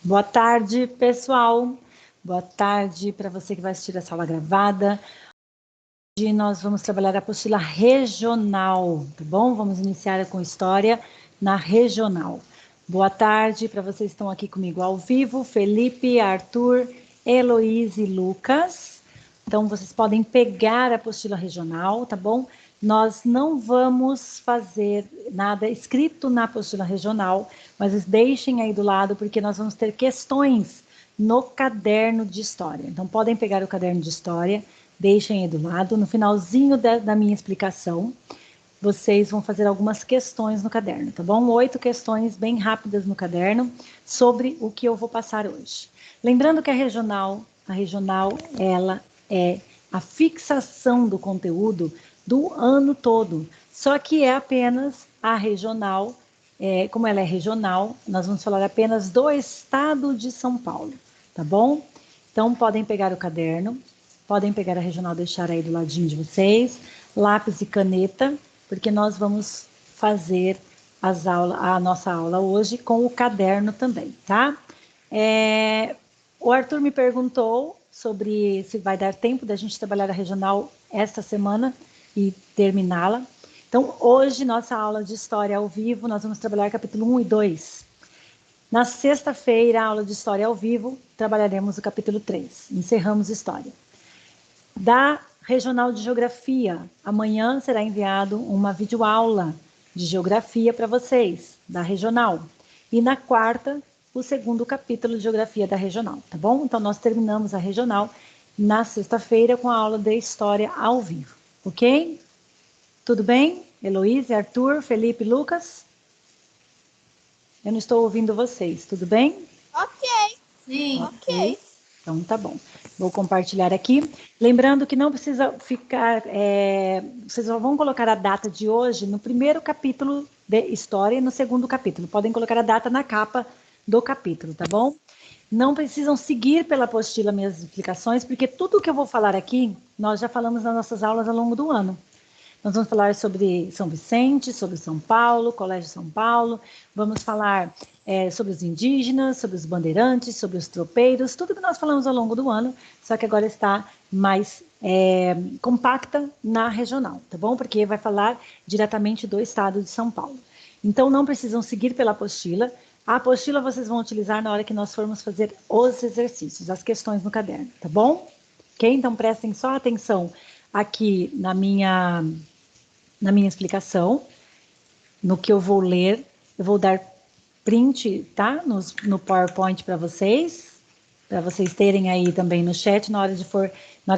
Boa tarde, pessoal. Boa tarde para você que vai assistir essa aula gravada. Hoje nós vamos trabalhar a apostila regional, tá bom? Vamos iniciar com história na regional. Boa tarde para vocês que estão aqui comigo ao vivo, Felipe, Arthur, Heloísa e Lucas. Então, vocês podem pegar a apostila regional, tá bom? Nós não vamos fazer nada escrito na apostila regional, mas deixem aí do lado, porque nós vamos ter questões no caderno de história. Então, podem pegar o caderno de história, deixem aí do lado. No finalzinho da minha explicação, vocês vão fazer algumas questões no caderno, tá bom? 8 questões bem rápidas no caderno sobre o que eu vou passar hoje. Lembrando que a regional, ela é a fixação do conteúdo do ano todo, só que é apenas a regional, como ela é regional, nós vamos falar apenas do estado de São Paulo, tá bom? Então, podem pegar o caderno, podem pegar a regional, deixar aí do ladinho de vocês, lápis e caneta, porque nós vamos fazer a nossa aula hoje com o caderno também, tá? O Arthur me perguntou sobre se vai dar tempo da gente trabalhar a regional esta semana e terminá-la. Então, hoje, nossa aula de história ao vivo, nós vamos trabalhar capítulo 1 e 2. Na sexta-feira, aula de história ao vivo, trabalharemos o capítulo 3. Encerramos história. Da regional de geografia, amanhã será enviado uma videoaula de geografia para vocês, da regional. E na quarta, o segundo capítulo de geografia da regional, tá bom? Então, nós terminamos a regional na sexta-feira com a aula de história ao vivo, ok? Tudo bem? Heloísa, Arthur, Felipe, Lucas? Eu não estou ouvindo vocês, tudo bem? Ok. Sim. Ok. Então, tá bom. Vou compartilhar aqui. Lembrando que não precisa ficar... vocês só vão colocar a data de hoje no primeiro capítulo de história e no segundo capítulo. Podem colocar a data na capa do capítulo, tá bom? Não precisam seguir pela apostila minhas explicações, porque tudo que eu vou falar aqui, nós já falamos nas nossas aulas ao longo do ano. Nós vamos falar sobre São Vicente, sobre São Paulo, Colégio São Paulo, vamos falar sobre os indígenas, sobre os bandeirantes, sobre os tropeiros, tudo que nós falamos ao longo do ano, só que agora está mais compacta na regional, tá bom? Porque vai falar diretamente do estado de São Paulo. Então, não precisam seguir pela apostila. A apostila vocês vão utilizar na hora que nós formos fazer os exercícios, as questões no caderno, tá bom? Ok? Então, prestem só atenção aqui na minha explicação, no que eu vou ler. Eu vou dar print, tá? No PowerPoint para vocês terem aí também no chat na hora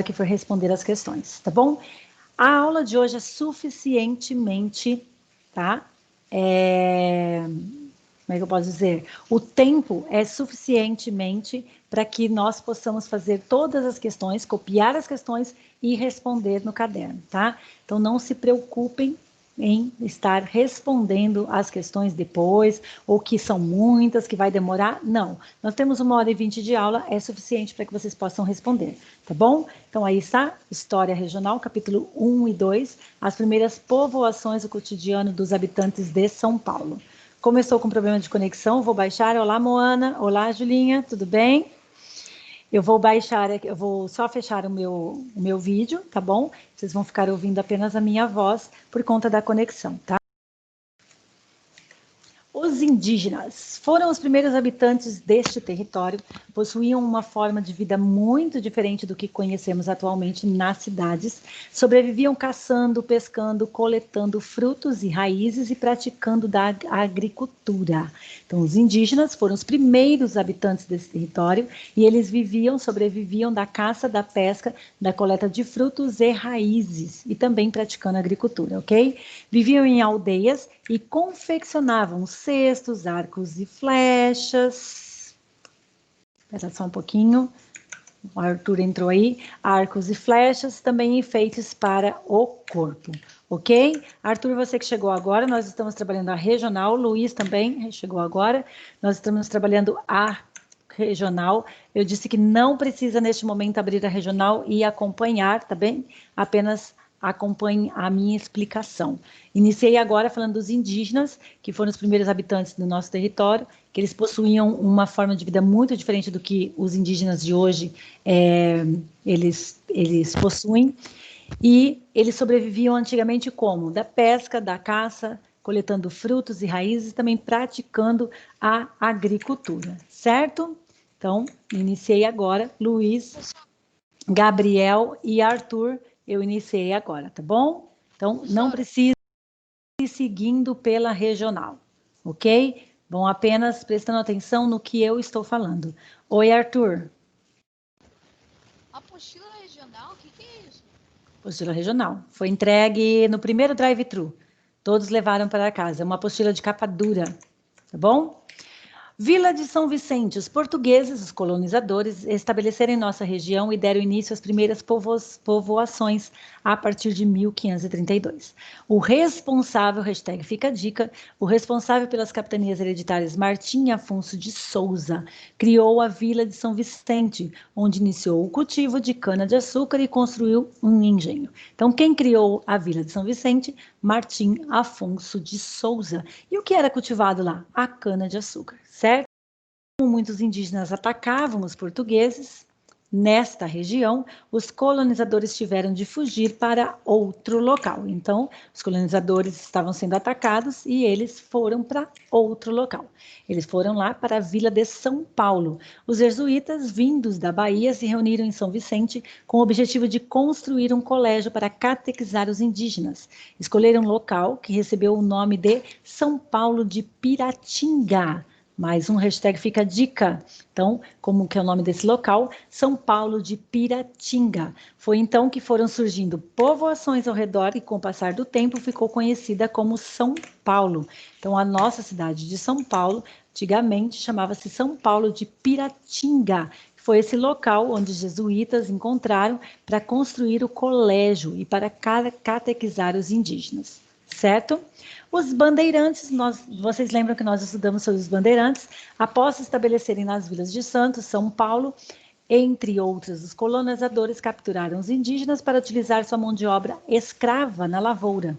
que for responder as questões, tá bom? A aula de hoje é suficientemente, tá? Como é que eu posso dizer? O tempo é suficientemente para que nós possamos fazer todas as questões, copiar as questões e responder no caderno, tá? Então, não se preocupem em estar respondendo as questões depois, ou que são muitas, que vai demorar. Não, nós temos 1h20 de aula, é suficiente para que vocês possam responder, tá bom? Então, aí está, História Regional, capítulo 1 e 2, as primeiras povoações do cotidiano dos habitantes de São Paulo. Começou com problema de conexão, vou baixar. Olá, Moana. Olá, Julinha, tudo bem? Eu vou só fechar o meu vídeo, tá bom? Vocês vão ficar ouvindo apenas a minha voz por conta da conexão, tá? Os indígenas foram os primeiros habitantes deste território, possuíam uma forma de vida muito diferente do que conhecemos atualmente nas cidades, sobreviviam caçando, pescando, coletando frutos e raízes e praticando da agricultura. Então, os indígenas foram os primeiros habitantes desse território e eles sobreviviam da caça, da pesca, da coleta de frutos e raízes e também praticando agricultura, ok? Viviam em aldeias e confeccionavam cestos, arcos e flechas. Espera só um pouquinho. O Arthur entrou aí. Arcos e flechas, também enfeites para o corpo. Ok? Arthur, você que chegou agora, nós estamos trabalhando a regional. Luiz também chegou agora. Nós estamos trabalhando a regional. Eu disse que não precisa, neste momento, abrir a regional e acompanhar, tá bem? Apenas acompanhe a minha explicação. Iniciei agora falando dos indígenas, que foram os primeiros habitantes do nosso território, que eles possuíam uma forma de vida muito diferente do que os indígenas de hoje eles possuem. E eles sobreviviam antigamente como? Da pesca, da caça, coletando frutos e raízes, também praticando a agricultura, certo? Então, iniciei agora, Luiz, Gabriel e Arthur, eu iniciei agora, tá bom? Então, não precisa ir seguindo pela regional, ok? Vão apenas prestando atenção no que eu estou falando. Oi, Arthur. Apostila regional? O que é isso? Apostila regional. Foi entregue no primeiro drive-thru. Todos levaram para casa. É uma apostila de capa dura, tá bom? Vila de São Vicente. Os portugueses, os colonizadores, estabeleceram em nossa região e deram início às primeiras povoações a partir de 1532. O responsável, hashtag fica a dica, o responsável pelas capitanias hereditárias Martim Afonso de Souza, criou a Vila de São Vicente, onde iniciou o cultivo de cana-de-açúcar e construiu um engenho. Então, quem criou a Vila de São Vicente? Martim Afonso de Souza. E o que era cultivado lá? A cana-de-açúcar, certo? Como muitos indígenas atacavam os portugueses, nesta região, os colonizadores tiveram de fugir para outro local. Então, os colonizadores estavam sendo atacados e eles foram para outro local. Eles foram lá para a Vila de São Paulo. Os jesuítas, vindos da Bahia, se reuniram em São Vicente com o objetivo de construir um colégio para catequizar os indígenas. Escolheram um local que recebeu o nome de São Paulo de Piratinga. Mais um hashtag fica a dica. Então, como que é o nome desse local? São Paulo de Piratinga. Foi então que foram surgindo povoações ao redor e com o passar do tempo ficou conhecida como São Paulo. Então, a nossa cidade de São Paulo, antigamente chamava-se São Paulo de Piratinga. Foi esse local onde os jesuítas encontraram para construir o colégio e para catequizar os indígenas, certo? Os bandeirantes, vocês lembram que nós estudamos sobre os bandeirantes, após se estabelecerem nas vilas de Santos, São Paulo, entre outros, os colonizadores capturaram os indígenas para utilizar sua mão de obra escrava na lavoura.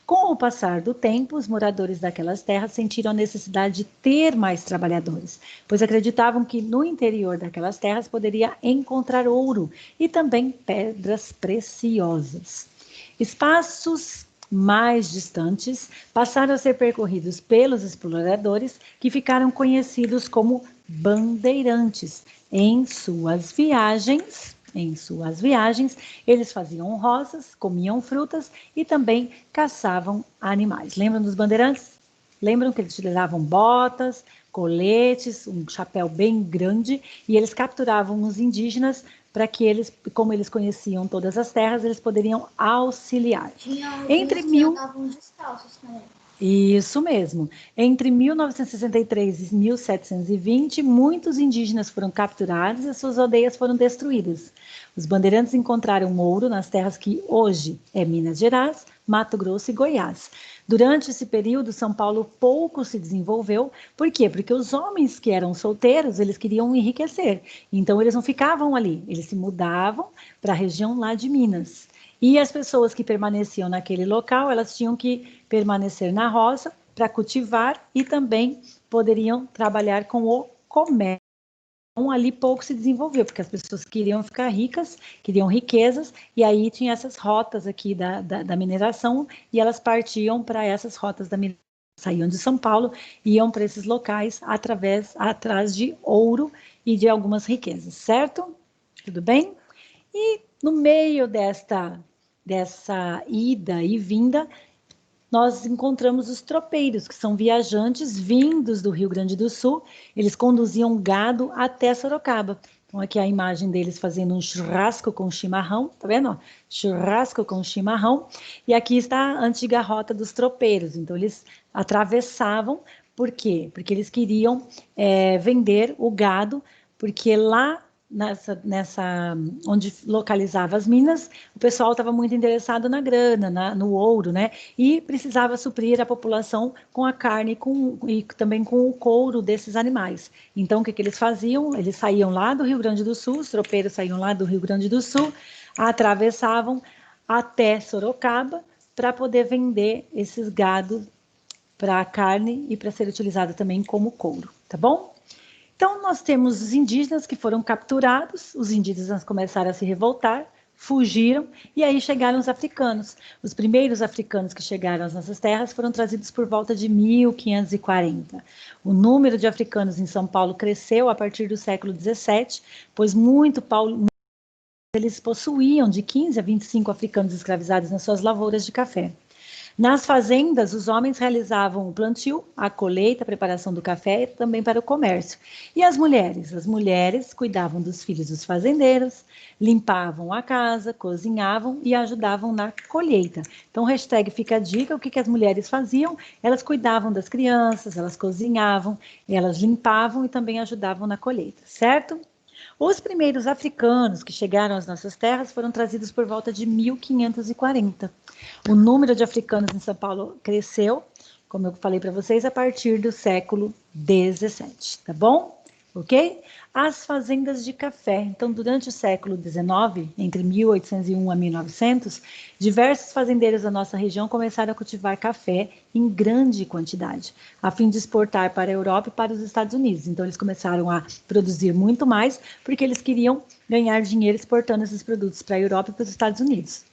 Com o passar do tempo, os moradores daquelas terras sentiram a necessidade de ter mais trabalhadores, pois acreditavam que no interior daquelas terras poderia encontrar ouro e também pedras preciosas. Espaços mais distantes passaram a ser percorridos pelos exploradores, que ficaram conhecidos como bandeirantes. Em suas viagens, eles faziam roças, comiam frutas e também caçavam animais. Lembram dos bandeirantes? Lembram que eles utilizavam botas, coletes, um chapéu bem grande, e eles capturavam os indígenas para que eles, como eles conheciam todas as terras, eles poderiam auxiliar. Entre mil... andavam descalços também. Isso mesmo. Entre 1963 e 1720, muitos indígenas foram capturados e suas aldeias foram destruídas. Os bandeirantes encontraram ouro nas terras que hoje é Minas Gerais, Mato Grosso e Goiás. Durante esse período, São Paulo pouco se desenvolveu. Por quê? Porque os homens que eram solteiros, eles queriam enriquecer. Então, eles não ficavam ali, eles se mudavam para a região lá de Minas. E as pessoas que permaneciam naquele local, elas tinham que permanecer na roça para cultivar e também poderiam trabalhar com o comércio. Então, ali pouco se desenvolveu, porque as pessoas queriam ficar ricas, queriam riquezas, e aí tinha essas rotas aqui da mineração, e elas partiam para essas rotas da mineração. Saíam de São Paulo, iam para esses locais atrás de ouro e de algumas riquezas, certo? Tudo bem? E no meio dessa ida e vinda, nós encontramos os tropeiros, que são viajantes vindos do Rio Grande do Sul. Eles conduziam gado até Sorocaba. Então, aqui a imagem deles fazendo um churrasco com chimarrão, tá vendo? Churrasco com chimarrão. E aqui está a antiga rota dos tropeiros. Então, eles atravessavam, por quê? Porque eles queriam vender o gado, porque lá onde localizava as minas, o pessoal estava muito interessado na grana, no ouro, né? E precisava suprir a população com a carne e também com o couro desses animais. Então, o que eles faziam? Eles saíam lá do Rio Grande do Sul, os tropeiros saíam lá do Rio Grande do Sul, atravessavam até Sorocaba para poder vender esses gados para a carne e para ser utilizado também como couro. tá bom? Então, nós temos os indígenas que foram capturados, os indígenas começaram a se revoltar, fugiram, e aí chegaram os africanos. Os primeiros africanos que chegaram às nossas terras foram trazidos por volta de 1540. O número de africanos em São Paulo cresceu a partir do século XVII, pois eles possuíam de 15 a 25 africanos escravizados nas suas lavouras de café. Nas fazendas, os homens realizavam o plantio, a colheita, a preparação do café e também para o comércio. E as mulheres? As mulheres cuidavam dos filhos dos fazendeiros, limpavam a casa, cozinhavam e ajudavam na colheita. Então, hashtag fica a dica, o que as mulheres faziam? Elas cuidavam das crianças, elas cozinhavam, elas limpavam e também ajudavam na colheita, certo? Os primeiros africanos que chegaram às nossas terras foram trazidos por volta de 1540. O número de africanos em São Paulo cresceu, como eu falei para vocês, a partir do século XVII, tá bom? Ok? As fazendas de café. Então, durante o século XIX, entre 1801 a 1900, diversos fazendeiros da nossa região começaram a cultivar café em grande quantidade, a fim de exportar para a Europa e para os Estados Unidos. Então, eles começaram a produzir muito mais, porque eles queriam ganhar dinheiro exportando esses produtos para a Europa e para os Estados Unidos.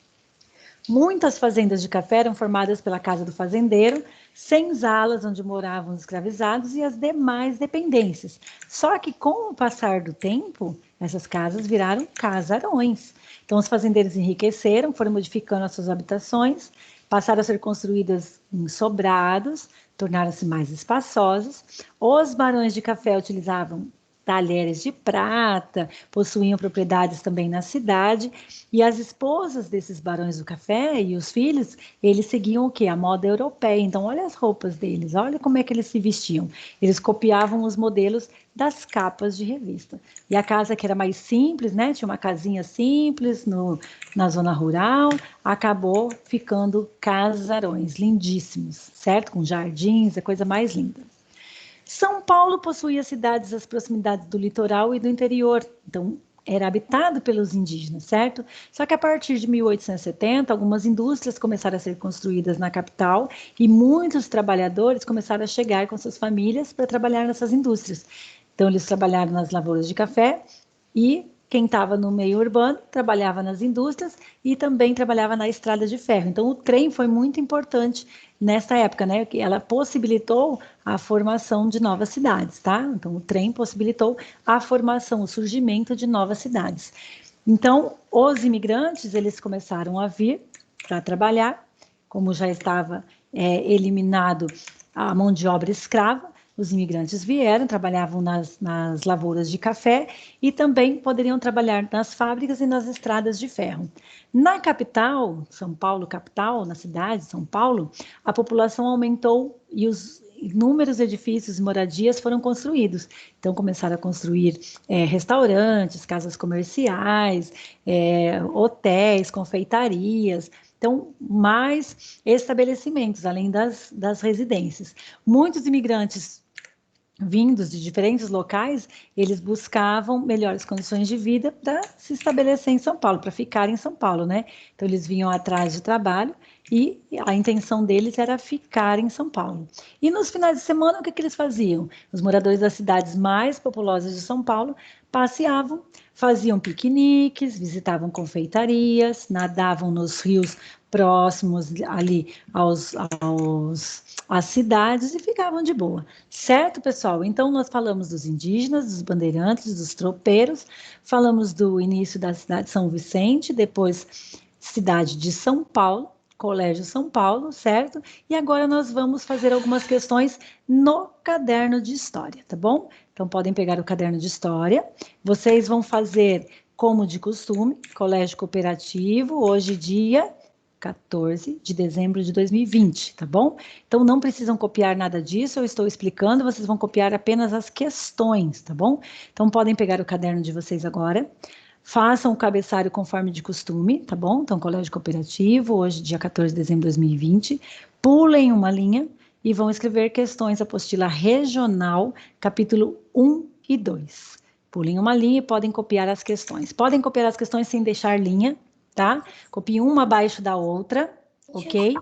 Muitas fazendas de café eram formadas pela casa do fazendeiro, 100 alas onde moravam os escravizados e as demais dependências. Só que com o passar do tempo, essas casas viraram casarões. Então os fazendeiros enriqueceram, foram modificando as suas habitações, passaram a ser construídas em sobrados, tornaram-se mais espaçosos. Os barões de café utilizavam talheres de prata, possuíam propriedades também na cidade, e as esposas desses barões do café e os filhos, eles seguiam o quê? A moda europeia. Então, olha as roupas deles, olha como é que eles se vestiam. Eles copiavam os modelos das capas de revista. E a casa que era mais simples, né? Tinha uma casinha simples na zona rural, acabou ficando casarões lindíssimos, certo? Com jardins, a coisa mais linda. São Paulo possuía cidades às proximidades do litoral e do interior, então era habitado pelos indígenas, certo? Só que a partir de 1870, algumas indústrias começaram a ser construídas na capital e muitos trabalhadores começaram a chegar com suas famílias para trabalhar nessas indústrias. Então, eles trabalharam nas lavouras de café e quem estava no meio urbano trabalhava nas indústrias e também trabalhava na estrada de ferro. Então, o trem foi muito importante nessa época, né? Que ela possibilitou a formação de novas cidades, tá? Então, o trem possibilitou a formação, o surgimento de novas cidades. Então, os imigrantes, eles começaram a vir para trabalhar, como já estava eliminado a mão de obra escrava, os imigrantes vieram, trabalhavam nas lavouras de café e também poderiam trabalhar nas fábricas e nas estradas de ferro. Na capital, São Paulo, capital, na cidade de São Paulo, a população aumentou e os inúmeros edifícios e moradias foram construídos. Então, começaram a construir restaurantes, casas comerciais, hotéis, confeitarias. Então, mais estabelecimentos, além das residências. Muitos imigrantes vindos de diferentes locais, eles buscavam melhores condições de vida para se estabelecer em São Paulo, para ficar em São Paulo, né? Então, eles vinham atrás de trabalho e a intenção deles era ficar em São Paulo. E nos finais de semana, o que eles faziam? Os moradores das cidades mais populosas de São Paulo passeavam, faziam piqueniques, visitavam confeitarias, nadavam nos rios próximos ali às cidades e ficavam de boa. Certo, pessoal? Então, nós falamos dos indígenas, dos bandeirantes, dos tropeiros, falamos do início da cidade de São Vicente, depois cidade de São Paulo, Colégio São Paulo, certo? E agora nós vamos fazer algumas questões no caderno de história, tá bom? Então, podem pegar o caderno de história. Vocês vão fazer, como de costume, Colégio Cooperativo, hoje dia 14 de dezembro de 2020, tá bom? Então, não precisam copiar nada disso, eu estou explicando, vocês vão copiar apenas as questões, tá bom? Então, podem pegar o caderno de vocês agora. Façam o cabeçalho conforme de costume, tá bom? Então, Colégio Cooperativo, hoje, dia 14 de dezembro de 2020. Pulem uma linha e vão escrever questões apostila regional, capítulo 1 e 2. Pulem uma linha e podem copiar as questões. Podem copiar as questões sem deixar linha, tá? Copiem uma abaixo da outra, ok?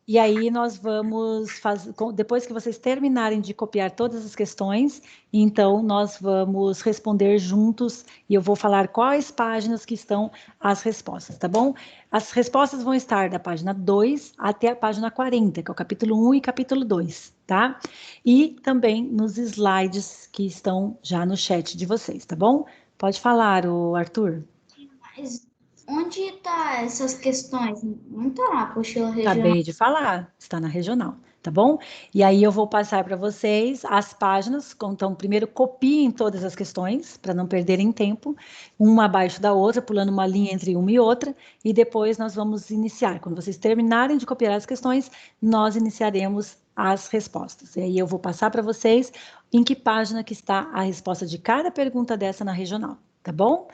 E aí nós vamos fazer, depois que vocês terminarem de copiar todas as questões, então nós vamos responder juntos e eu vou falar quais páginas que estão as respostas, tá bom? As respostas vão estar da página 2 até a página 40, que é o capítulo 1 e capítulo 2, tá? E também nos slides que estão já no chat de vocês, tá bom? Pode falar, Arthur. Mas onde tá essas questões? Não tá na apostila regional. Acabei de falar, está na regional, tá bom? E aí eu vou passar para vocês as páginas, então primeiro copiem todas as questões, para não perderem tempo, uma abaixo da outra, pulando uma linha entre uma e outra, e depois nós vamos iniciar. Quando vocês terminarem de copiar as questões, nós iniciaremos as respostas. E aí eu vou passar para vocês em que página que está a resposta de cada pergunta dessa na regional, tá bom?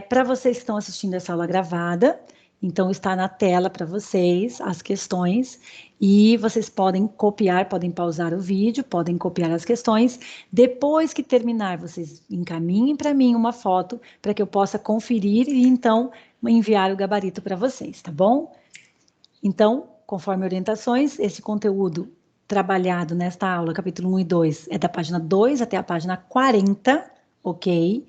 Para vocês que estão assistindo essa aula gravada, então está na tela para vocês as questões e vocês podem copiar, podem pausar o vídeo, podem copiar as questões. Depois que terminar, vocês encaminhem para mim uma foto para que eu possa conferir e então enviar o gabarito para vocês, tá bom? Então, conforme orientações, esse conteúdo trabalhado nesta aula, capítulo 1 e 2, é da página 2 até a página 40, ok?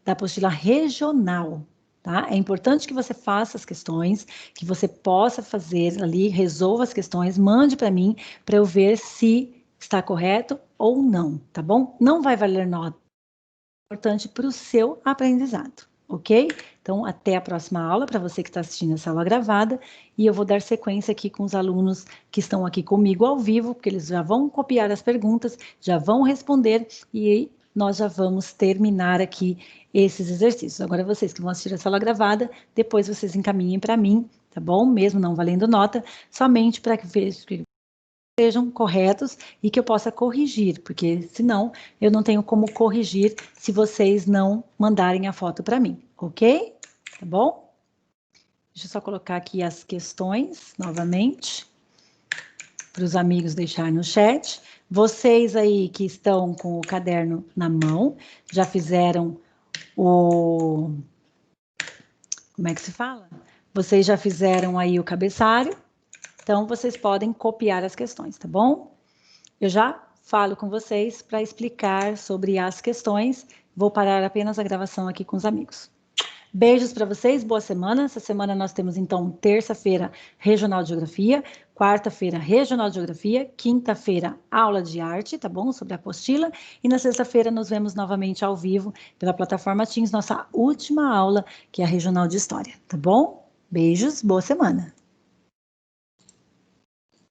Da apostila regional, tá? É importante que você faça as questões, que você possa fazer ali, resolva as questões, mande para mim, para eu ver se está correto ou não, tá bom? Não vai valer nota. É importante para o seu aprendizado, ok? Então, até a próxima aula, para você que está assistindo essa aula gravada, e eu vou dar sequência aqui com os alunos que estão aqui comigo ao vivo, porque eles já vão copiar as perguntas, já vão responder, e nós já vamos terminar aqui esses exercícios. Agora, vocês que vão assistir essa aula gravada, depois vocês encaminhem para mim, tá bom? Mesmo não valendo nota, somente para que sejam corretos e que eu possa corrigir, porque senão eu não tenho como corrigir se vocês não mandarem a foto para mim, ok? Tá bom? Deixa eu só colocar aqui as questões novamente, para os amigos deixarem no chat. Vocês aí que estão com o caderno na mão, já fizeram como é que se fala? Vocês já fizeram aí o cabeçalho, então vocês podem copiar as questões, tá bom? Eu já falo com vocês para explicar sobre as questões, vou parar apenas a gravação aqui com os amigos. Beijos para vocês, boa semana. Essa semana nós temos, então, terça-feira, Regional de Geografia, quarta-feira, Regional de Geografia, quinta-feira, aula de arte, tá bom? Sobre a apostila. E na sexta-feira nos vemos novamente ao vivo pela plataforma Teams, nossa última aula, que é a Regional de História, tá bom? Beijos, boa semana.